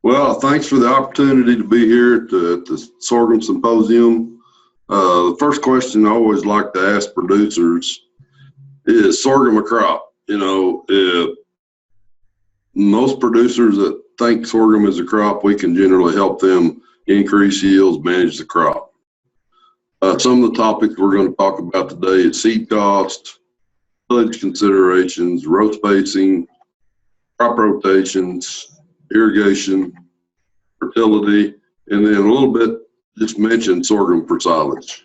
Well, thanks for the opportunity to be here at the Sorghum Symposium. The first question I always like to ask producers is sorghum a crop? Most producers that think sorghum is a crop, we can generally help them increase yields, manage the crop. Some of the topics we're going to talk about today is seed cost, tillage considerations, row spacing, crop rotations, irrigation, fertility, and then a little bit just mention sorghum for silage.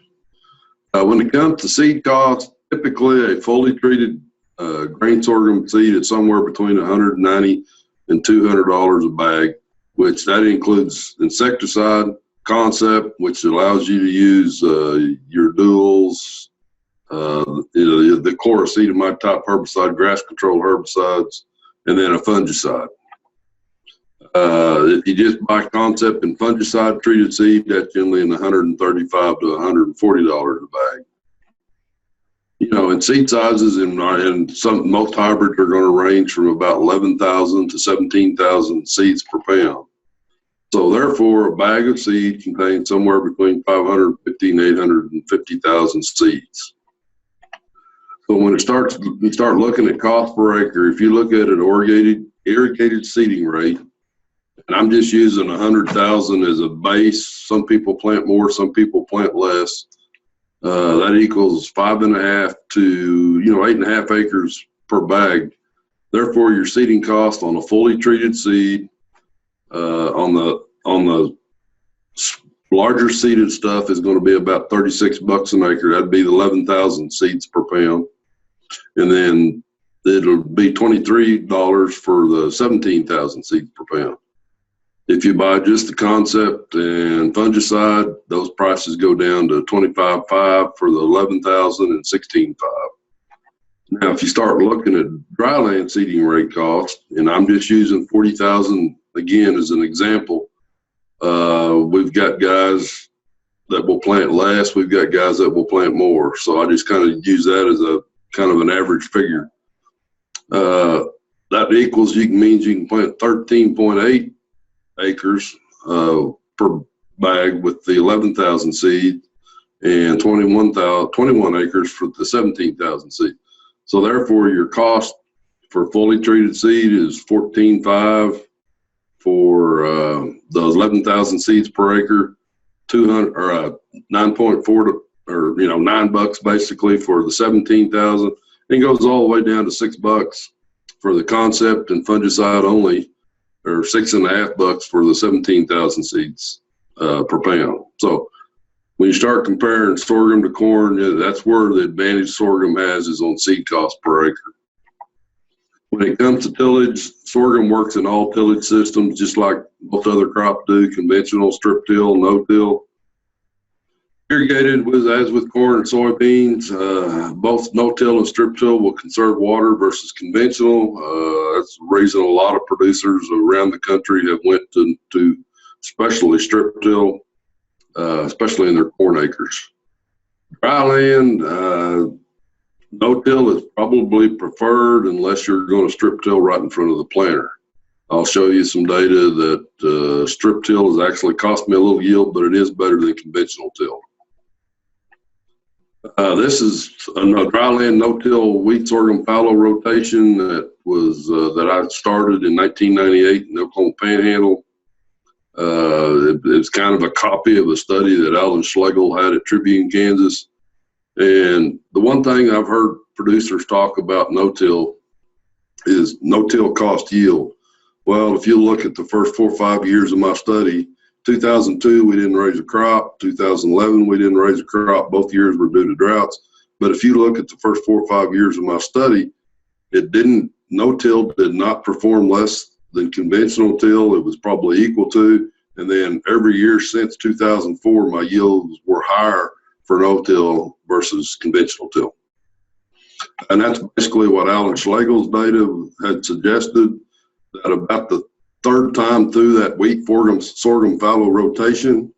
When it comes to seed cost, typically a fully treated grain sorghum seed is somewhere between $190 and $200 a bag, which that includes insecticide concept, which allows you to use your duals, the chlorosetamide type herbicide, grass control herbicides, and then a fungicide. If you just buy concept and fungicide treated seed, that's generally in $135 to $140 a bag. And seed sizes and most hybrids are going to range from about 11,000 to 17,000 seeds per pound. So therefore, a bag of seed contains somewhere between 550 and 850,000 seeds. So when you start looking at cost per acre, if you look at an irrigated seeding rate, and I'm just using 100,000 as a base. Some people plant more, some people plant less. That equals 5.5 to 8.5 acres per bag. Therefore, your seeding cost on a fully treated seed, on the larger seeded stuff is going to be about $36 an acre. That'd be 11,000 seeds per pound, and then it'll be $23 for the 17,000 seeds per pound. If you buy just the concept and fungicide, those prices go down to $25.5 for the 11,000 and $16.5. Now, if you start looking at dryland seeding rate cost, and I'm just using 40,000 again as an example, we've got guys that will plant less, we've got guys that will plant more. So I just kind of use that as a kind of an average figure. That means you can plant 13.8 acres per bag with the 11,000 seed and 21 acres for the 17,000 seed. So therefore your cost for fully treated seed is $14.5 for the 11,000 seeds per acre, 9.4 or $9 basically for the 17,000. It goes all the way down to $6 for the concept and fungicide only, or $6.5 for the 17,000 seeds per pound. So when you start comparing sorghum to corn, that's where the advantage sorghum has is on seed cost per acre. When it comes to tillage, sorghum works in all tillage systems, just like most other crops do, conventional, strip till, no-till. Irrigated as with corn and soybeans, both no-till and strip till will conserve water versus conventional. That's the reason a lot of producers around the country have went to especially strip till, especially in their corn acres. Dryland, no-till is probably preferred unless you're going to strip till right in front of the planter. I'll show you some data that strip till has actually cost me a little yield, but it is better than conventional till. This is a dryland no-till wheat sorghum fallow rotation that I started in 1998 in the Oklahoma Panhandle. It's kind of a copy of a study that Alan Schlegel had at Tribune, Kansas. And the one thing I've heard producers talk about no-till is no-till cost yield. Well, if you look at the first 4 or 5 years of my study, 2002, we didn't raise a crop. 2011, we didn't raise a crop. Both years were due to droughts. But if you look at the first 4 or 5 years of my study, no-till did not perform less than conventional till. It was probably equal to. And then every year since 2004, my yields were higher for no-till versus conventional till. And that's basically what Alan Schlegel's data had suggested, that about the third time through that wheat sorghum fallow rotation,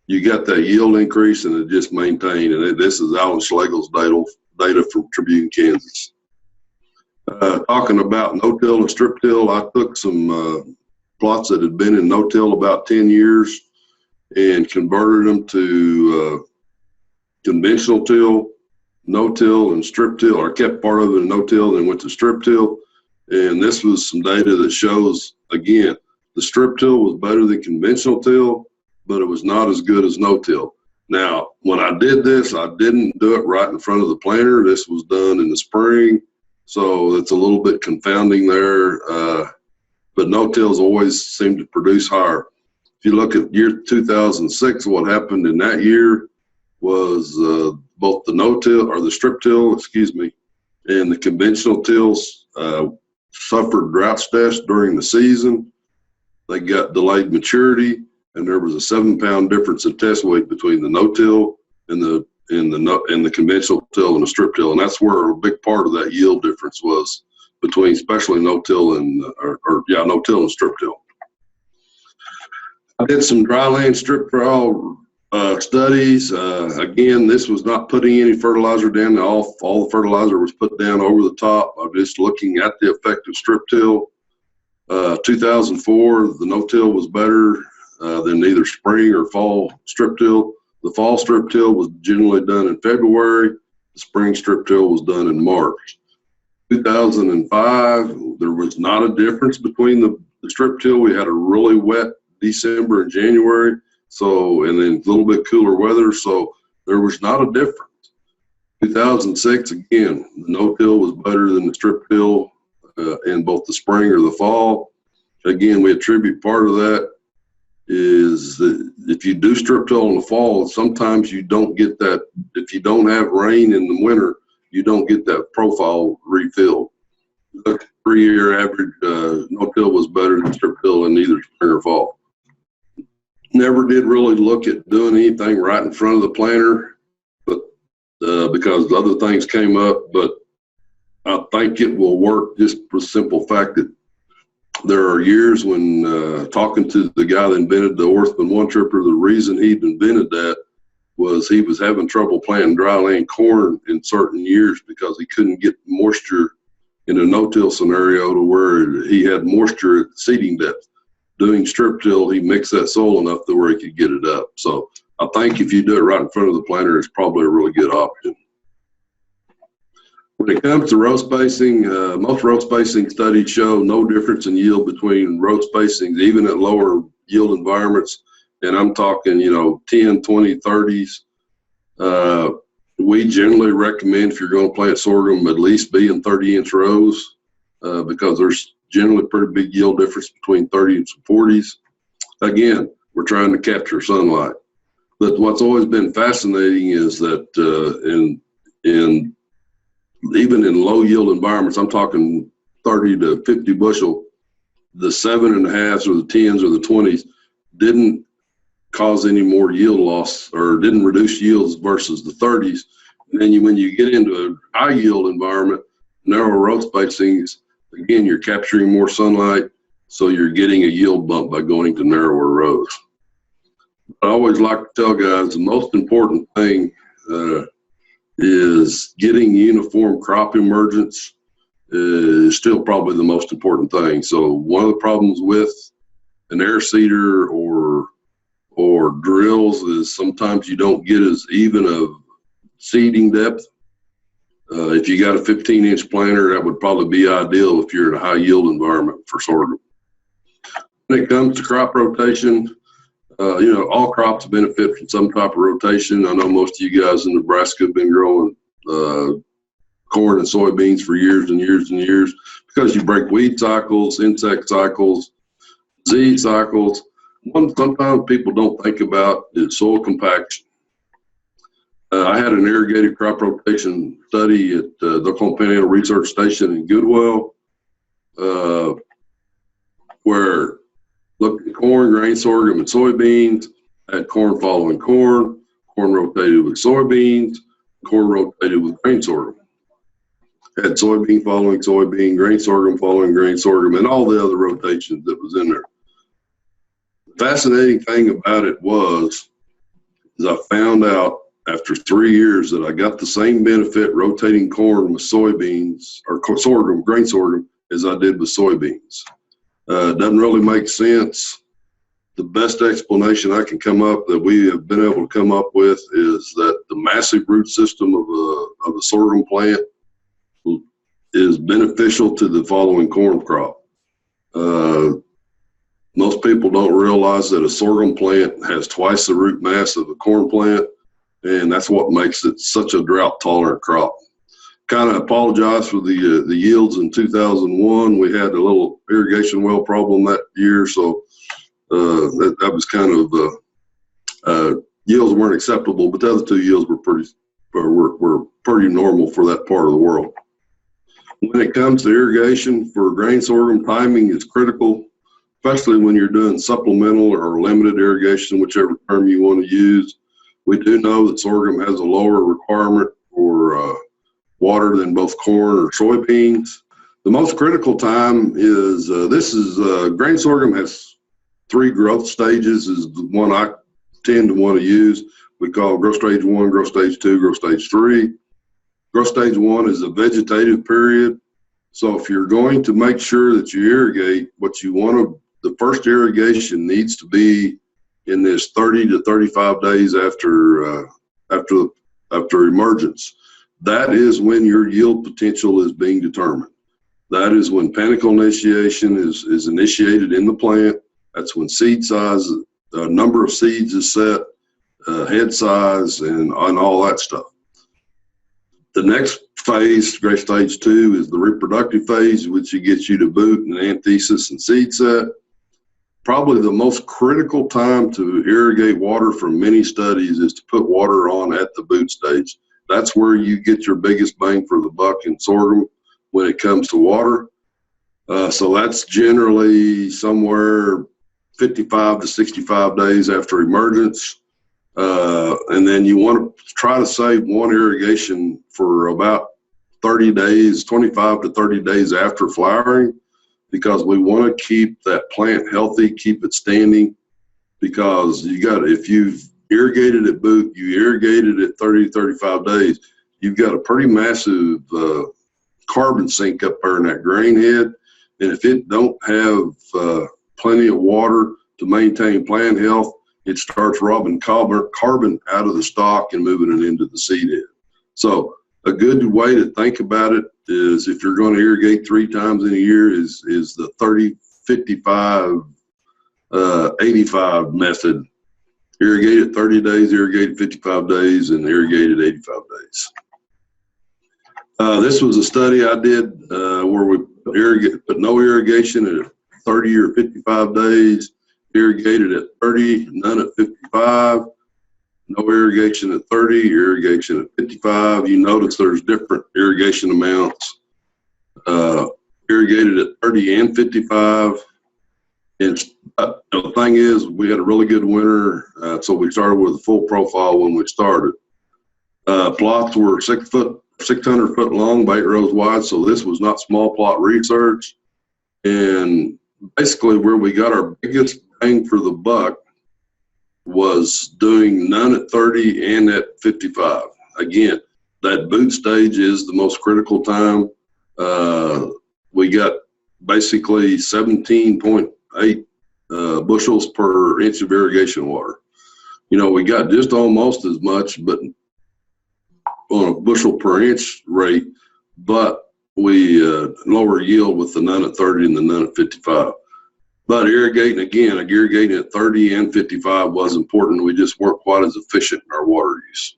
you got that yield increase and it just maintained. And this is Alan Schlegel's data from Tribune, Kansas. Talking about no-till and strip till, I took some plots that had been in no-till about 10 years and converted them to conventional till, no-till, and strip till, or kept part of it in no-till, then went to strip till. And this was some data that shows, again, the strip till was better than conventional till, but it was not as good as no-till. Now, when I did this, I didn't do it right in front of the planter. This was done in the spring, so it's a little bit confounding there. But no-tills always seem to produce higher. If you look at year 2006, what happened in that year was both the no-till, or the strip till, excuse me, and the conventional tills suffered drought stress during the season. They got delayed maturity, and there was a 7-pound difference in test weight between the no-till and the conventional till and the strip till, and that's where a big part of that yield difference was between, especially no-till and no-till and strip till. I did some dry land strip trial studies. Again, this was not putting any fertilizer down. All the fertilizer was put down over the top. I'm just looking at the effect of strip till. 2004, the no-till was better than either spring or fall strip till. The fall strip till was generally done in February. The spring strip till was done in March. 2005, there was not a difference between the strip till. We had a really wet December and January, and then a little bit cooler weather, so there was not a difference. 2006, again, the no-till was better than the strip till in both the spring or the fall. Again, we attribute part of that is that if you do strip till in the fall, sometimes you don't get that. If you don't have rain in the winter, you don't get that profile refilled. The 3-year average no-till was better than strip till in either spring or fall. Never did really look at doing anything right in front of the planter, but because other things came up. But I think it will work just for the simple fact that there are years when talking to the guy that invented the Orthman one tripper, the reason he invented that was he was having trouble planting dry land corn in certain years because he couldn't get moisture in a no-till scenario to where he had moisture at seeding depth. Doing strip till, he mixed that soil enough to where he could get it up. So I think if you do it right in front of the planter, it's probably a really good option. When it comes to row spacing, most row spacing studies show no difference in yield between row spacings, even at lower yield environments. And I'm talking, 10, 20, 30s. We generally recommend, if you're going to plant sorghum, at least be in 30-inch rows because there's generally pretty big yield difference between 30 and 40s. Again, we're trying to capture sunlight. But what's always been fascinating is that even in low yield environments, I'm talking 30 to 50 bushel, the 7.5s or the 10s or the 20s didn't cause any more yield loss or didn't reduce yields versus the 30s. And then when you get into a high yield environment, narrow row spacings, again, you're capturing more sunlight, so you're getting a yield bump by going to narrower rows. I always like to tell guys the most important thing is getting uniform crop emergence is still probably the most important thing. So one of the problems with an air seeder or drills is sometimes you don't get as even of seeding depth. If you got a 15-inch planter, that would probably be ideal if you're in a high yield environment for sorghum. When it comes to crop rotation, all crops benefit from some type of rotation. I know most of you guys in Nebraska have been growing corn and soybeans for years and years and years because you break weed cycles, insect cycles, disease cycles. One sometimes people don't think about is soil compaction. I had an irrigated crop rotation study at the Oklahoma Research Station in Goodwell, where looked at corn, grain sorghum, and soybeans. Had corn following corn rotated with soybeans, corn rotated with grain sorghum. Had soybean following soybean, grain sorghum following grain sorghum, and all the other rotations that was in there. The fascinating thing about it is I found out after 3 years that I got the same benefit rotating corn with soybeans or sorghum, grain sorghum, as I did with soybeans. Doesn't really make sense. The best explanation I can come up that we have been able to come up with is that the massive root system of the sorghum plant is beneficial to the following corn crop. Most people don't realize that a sorghum plant has twice the root mass of a corn plant, and that's what makes it such a drought tolerant crop. Kind of apologize for the yields in 2001. We had a little irrigation well problem that year, so that was kind of yields weren't acceptable, but the other two yields were pretty normal for that part of the world. When it comes to irrigation for grain sorghum, timing is critical, especially when you're doing supplemental or limited irrigation, whichever term you want to use. We do know that sorghum has a lower requirement for water than both corn or soybeans. The most critical time is grain sorghum has 3 growth stages, is the one I tend to want to use. We call growth stage 1, growth stage 2, growth stage 3. Growth stage 1 is a vegetative period. So if you're going to make sure that you irrigate, the first irrigation needs to be in this 30 to 35 days after emergence. That is when your yield potential is being determined. That is when panicle initiation is initiated in the plant. That's when seed size, number of seeds is set, head size, and all that stuff. The next phase, growth stage 2, is the reproductive phase, which gets you to boot and anthesis and seed set. Probably the most critical time to irrigate water from many studies is to put water on at the boot stage. That's where you get your biggest bang for the buck in sorghum when it comes to water. So that's generally somewhere 55 to 65 days after emergence. And then you want to try to save one irrigation for about 30 days, 25 to 30 days after flowering, because we want to keep that plant healthy, keep it standing, because if you've irrigated at boot, you irrigated at 30 to 35 days, you've got a pretty massive carbon sink up there in that grain head. And if it don't have plenty of water to maintain plant health, it starts robbing carbon out of the stalk and moving it into the seed head. So a good way to think about it is, if you're going to irrigate 3 times in a year, is the 30, 55, 85 method. Irrigate at 30 days, irrigate at 55 days, and irrigate at 85 days. This was a study I did where we put no irrigation at 30 or 55 days, irrigated at 30, none at 55, no irrigation at 30, irrigation at 55. You notice there's different irrigation amounts, irrigated at 30 and 55. And the thing is, we had a really good winter, so we started with a full profile when we started. Plots were 600 foot long, 8 rows wide, so this was not small plot research. And basically where we got our biggest bang for the buck was doing none at 30 and at 55. Again, that boot stage is the most critical time. We got basically 17.8 bushels per inch of irrigation water. We got just almost as much, but on a bushel per inch rate, but we lower yield with the none at 30 and the none at 55. But irrigating at 30 and 55 was important. We just weren't quite as efficient in our water use.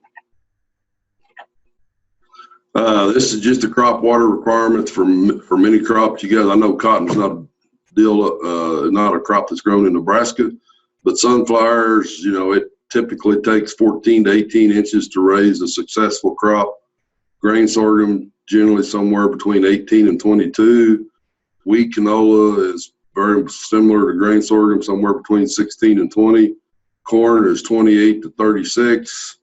This is just the crop water requirements for many crops. You guys, I know cotton's not a crop that's grown in Nebraska, but sunflowers, it typically takes 14 to 18 inches to raise a successful crop. Grain sorghum, generally somewhere between 18 and 22. Wheat canola is very similar to grain sorghum, somewhere between 16 and 20. Corn is 28 to 36.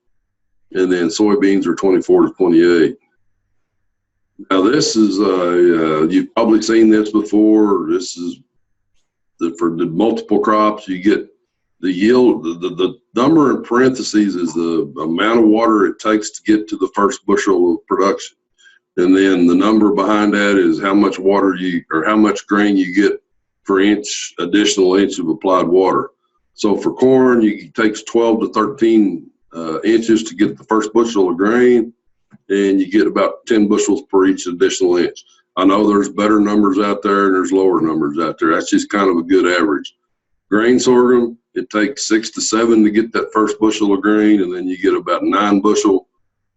And then soybeans are 24 to 28. Now this is, you've probably seen this before. This is for the multiple crops. You get the yield, the number in parentheses is the amount of water it takes to get to the first bushel of production. And then the number behind that is how much water how much grain you get for additional inch of applied water. So for corn, it takes 12 to 13 inches to get the first bushel of grain, and you get about 10 bushels per each additional inch. I know there's better numbers out there and there's lower numbers out there. That's just kind of a good average. Grain sorghum, it takes 6 to 7 to get that first bushel of grain, and then you get about 9 bushel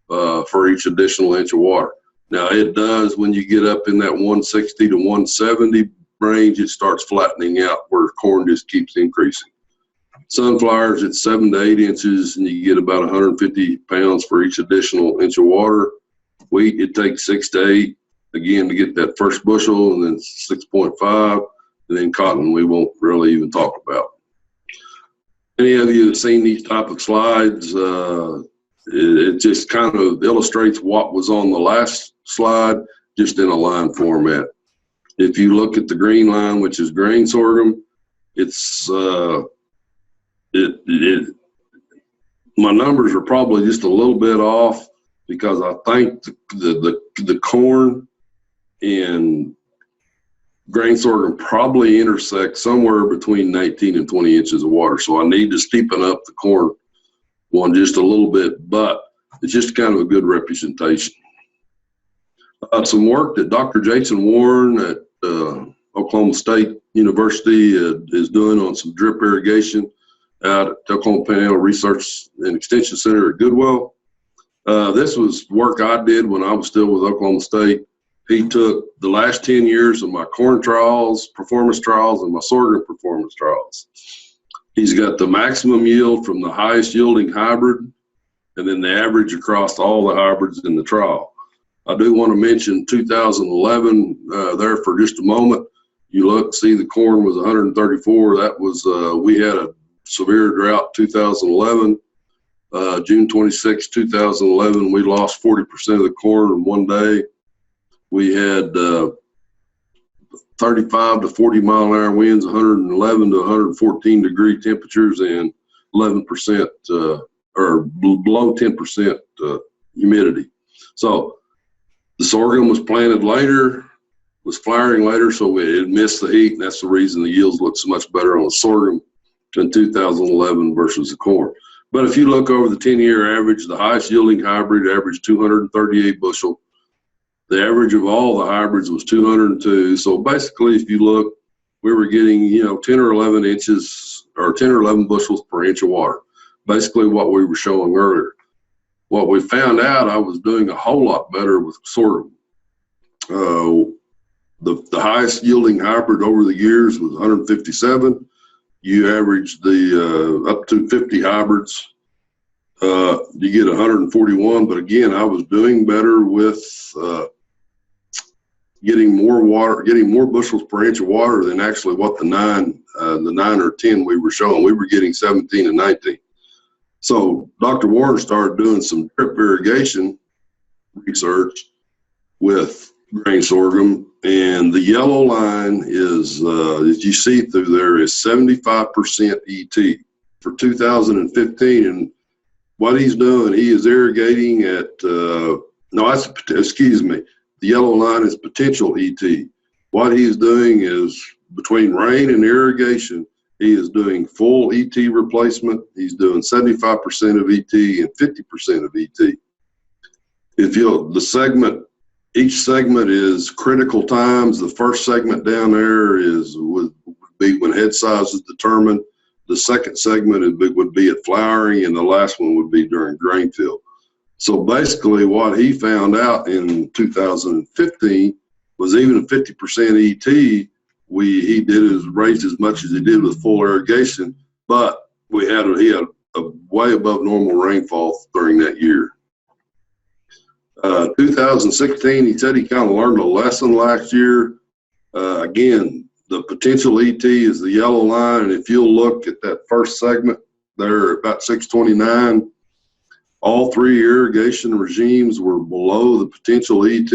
for each additional inch of water. Now it does, when you get up in that 160 to 170 range, it starts flattening out where corn just keeps increasing. Sunflowers, it's 7 to 8 inches, and you get about 150 pounds for each additional inch of water. Wheat, it takes 6 to 8, again, to get that first bushel, and then 6.5. And then cotton, we won't really even talk about. Any of you have seen these type of slides, it just kind of illustrates what was on the last slide, just in a line format. If you look at the green line, which is grain sorghum, it's my numbers are probably just a little bit off, because I think the corn and grain sorghum probably intersect somewhere between 19 and 20 inches of water. So I need to steepen up the corn one just a little bit, but it's just kind of a good representation. Some work that Dr. Jason Warren at Oklahoma State University is doing on some drip irrigation out at the Oklahoma Panhandle Research and Extension Center at Goodwell. This was work I did when I was still with Oklahoma State. He took the last 10 years of my corn trials, performance trials, and my sorghum performance trials. He's got the maximum yield from the highest yielding hybrid, and then the average across all the hybrids in the trial. I do want to mention 2011 there for just a moment. You look, see the corn was 134. That was, we had a severe drought 2011. June 26, 2011, we lost 40% of the corn in one day. We had 35 to 40 mile an hour winds, 111 to 114 degree temperatures, and 11% or below 10% humidity. So the sorghum was planted later, was flowering later, so it missed the heat, and that's the reason the yields look so much better on the sorghum in 2011 versus the corn. But if you look over the 10-year average, the highest yielding hybrid averaged 238 bushel. The average of all the hybrids was 202. So basically, if you look, we were getting, 10 or 11 inches or 10 or 11 bushels per inch of water. Basically what we were showing earlier. What we found out, I was doing a whole lot better with sorghum. The highest yielding hybrid over the years was 157. You average the up to 50 hybrids, you get 141. But again, I was doing better with getting more water, getting more bushels per inch of water than actually what the 9 or 10 we were showing. We were getting 17 and 19. So Dr. Warren started doing some drip irrigation research with grain sorghum, and the yellow line is, as you see through there, is 75% ET for 2015. And what he's doing, he is irrigating at, the yellow line is potential ET. What he's doing is, between rain and irrigation, he is doing full ET replacement. He's doing 75% of ET and 50% of ET. Each segment is critical times. The first segment down there would be when head size is determined. The second segment would be at flowering, and the last one would be during grain fill. So basically what he found out in 2015 was, even at 50% ET, he raised as much as he did with full irrigation, but he had a way above normal rainfall during that year. 2016, he said he kind of learned a lesson last year. Again, the potential ET is the yellow line, and if you'll look at that first segment there, about 629, all 3 irrigation regimes were below the potential ET.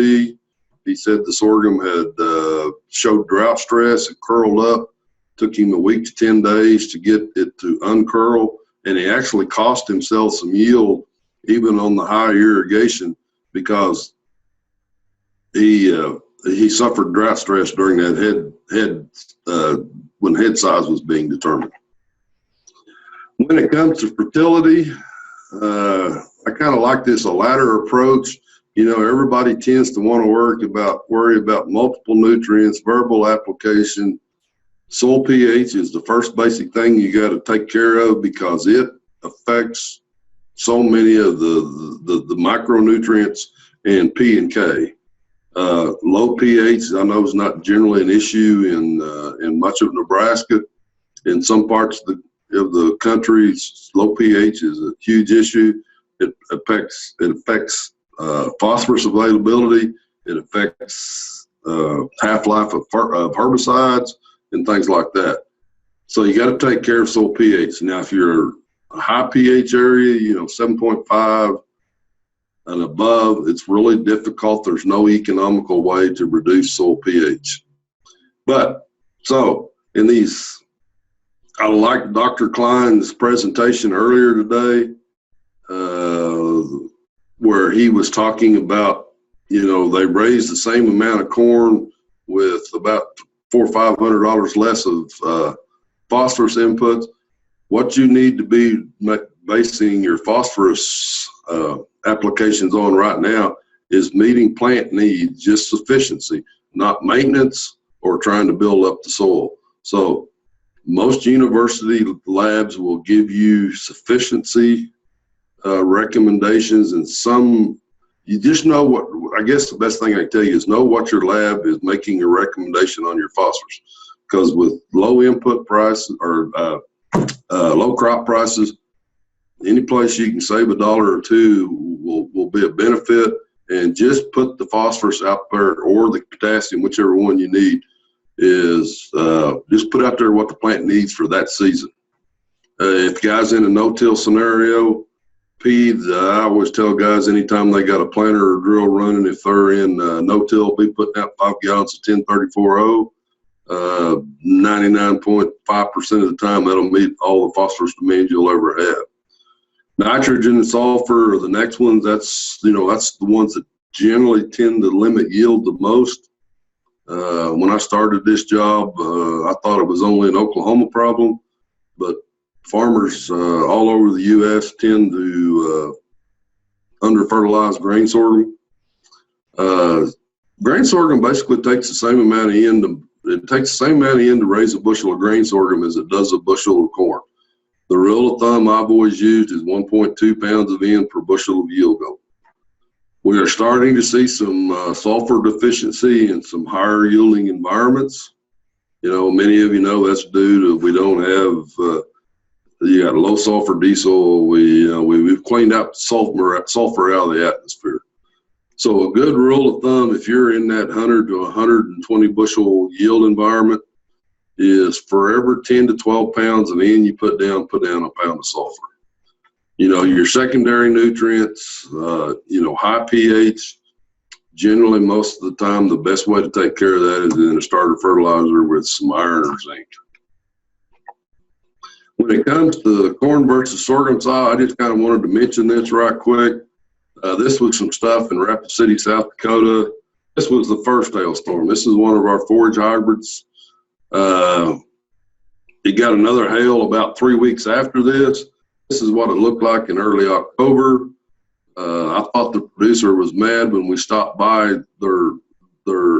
He said the sorghum had showed drought stress, it curled up, took him a week to 10 days to get it to uncurl, and he actually cost himself some yield even on the high irrigation, because he he suffered drought stress during that when head size was being determined. When it comes to fertility, I kind of like this a ladder approach. You know, everybody tends to want to worry about multiple nutrients, variable application. Soil pH is the first basic thing you got to take care of because it affects so many of the micronutrients and P and K. Low pH, I know, is not generally an issue in much of Nebraska. In some parts of the country, low pH is a huge issue. It affects phosphorus availability. It affects half-life of herbicides and things like that. So you got to take care of soil pH. Now, if you're a high pH area, 7.5 and above, it's really difficult. There's no economical way to reduce soil pH. But so in these, I like Dr. Klein's presentation earlier today, where he was talking about, they raised the same amount of corn with about $400 or $500 less of phosphorus inputs. What you need to be basing your phosphorus applications on right now is meeting plant needs, just sufficiency, not maintenance or trying to build up the soil. So most university labs will give you sufficiency recommendations, and you just know what, I guess the best thing I can tell you is know what your lab is making a recommendation on your phosphorus. Because with low input prices or low crop prices, any place you can save $1 or $2 will be a benefit. And just put the phosphorus out there, or the potassium, whichever one you need, is just put out there what the plant needs for that season. If guys in a no-till scenario, I always tell guys anytime they got a planter or drill running, if they're in no-till, be putting out 5 gallons of 10-34-0. 99.5% of the time, that'll meet all the phosphorus demands you'll ever have. Nitrogen and sulfur are the next ones. That's the ones that generally tend to limit yield the most. When I started this job, I thought it was only an Oklahoma problem, but farmers all over the U.S. tend to under-fertilize grain sorghum. Grain sorghum basically takes the same amount of N to raise a bushel of grain sorghum as it does a bushel of corn. The rule of thumb I've always used is 1.2 pounds of N per bushel of yield goal. We are starting to see some sulfur deficiency in some higher yielding environments. Many of you know that's due to we don't have you got low sulfur diesel. We've cleaned out sulfur out of the atmosphere. So a good rule of thumb, if you're in that 100 to 120 bushel yield environment, is for every 10 to 12 pounds of N you put down a pound of sulfur. Your secondary nutrients, high pH, generally most of the time the best way to take care of that is in a starter fertilizer with some iron or zinc. When it comes to the corn versus sorghum side, I just kind of wanted to mention this right quick. This was some stuff in Rapid City, South Dakota. This was the first hailstorm. This is one of our forage hybrids. It got another hail about 3 weeks after this. This is what it looked like in early October. I thought the producer was mad when we stopped by their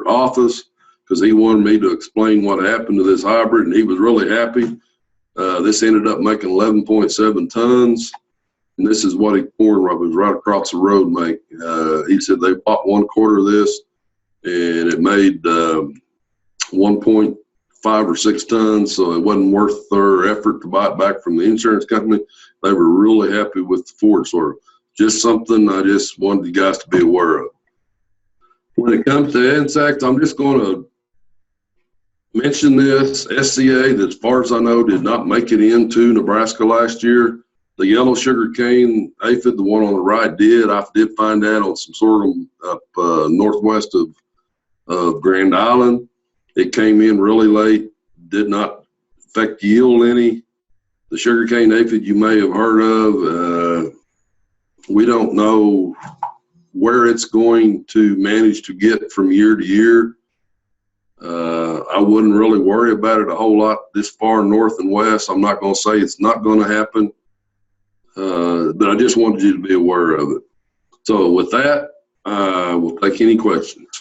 office because he wanted me to explain what happened to this hybrid, and he was really happy. This ended up making 11.7 tons, and this is what corn was right across the road make. He said they bought 1/4 of this, and it made 1.5 or 6 tons, so it wasn't worth their effort to buy it back from the insurance company. They were really happy with the forage sorghum. Just something I just wanted you guys to be aware of. When it comes to insects, I'm just going to mention this. SCA, that as far as I know, did not make it into Nebraska last year. The yellow sugar cane aphid, the one on the right, did. I did find that on some sorghum up northwest of Grand Island. It came in really late, did not affect yield any. The sugarcane aphid you may have heard of, we don't know where it's going to manage to get from year to year, I wouldn't really worry about it a whole lot this far north and west. I'm not going to say it's not going to happen, but I just wanted you to be aware of it. So with that, we'll take any questions.